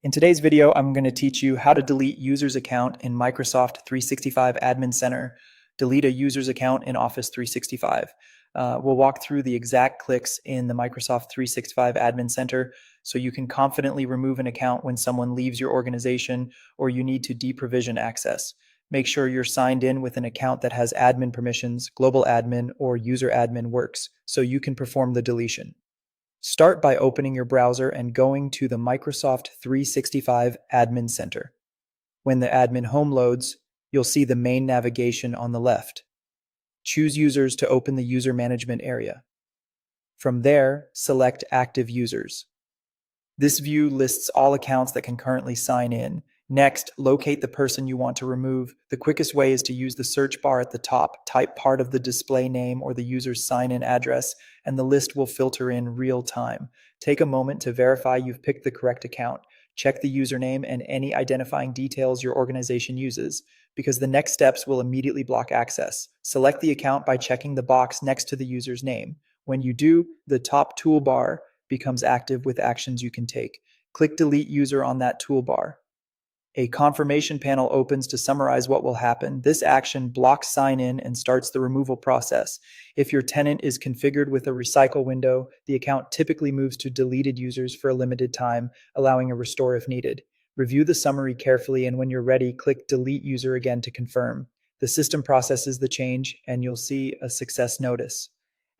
In today's video, I'm going to teach you how to delete user's account in Microsoft 365 Admin Center, delete a user's account in Office 365. We'll walk through the exact clicks in the Microsoft 365 Admin Center so you can confidently remove an account when someone leaves your organization or you need to deprovision access. Make sure you're signed in with an account that has admin permissions, global admin, or user admin works so you can perform the deletion. Start by opening your browser and going to the Microsoft 365 Admin Center. When the admin home loads, you'll see the main navigation on the left. Choose Users to open the user management area. From there, select Active Users. This view lists all accounts that can currently sign in. Next, locate the person you want to remove. The quickest way is to use the search bar at the top, type part of the display name or the user's sign-in address, and the list will filter in real time. Take a moment to verify you've picked the correct account. Check the username and any identifying details your organization uses, because the next steps will immediately block access. Select the account by checking the box next to the user's name. When you do, the top toolbar becomes active with actions you can take. Click Delete User on that toolbar. A confirmation panel opens to summarize what will happen. This action blocks sign-in and starts the removal process. If your tenant is configured with a recycle window, the account typically moves to deleted users for a limited time, allowing a restore if needed. Review the summary carefully, and when you're ready, click Delete User again to confirm. The system processes the change, and you'll see a success notice.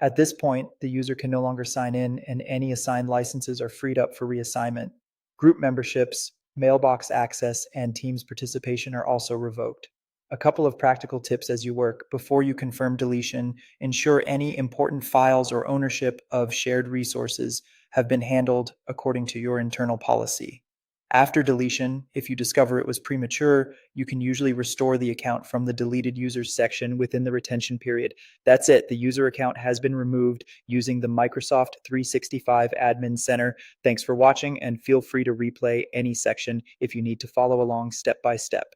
At this point, the user can no longer sign in, and any assigned licenses are freed up for reassignment. Group memberships, mailbox access, and Teams participation are also revoked. A couple of practical tips as you work. Before you confirm deletion, ensure any important files or ownership of shared resources have been handled according to your internal policy. After deletion, if you discover it was premature, you can usually restore the account from the deleted users section within the retention period. That's it. The user account has been removed using the Microsoft 365 Admin Center. Thanks for watching, and feel free to replay any section if you need to follow along step by step.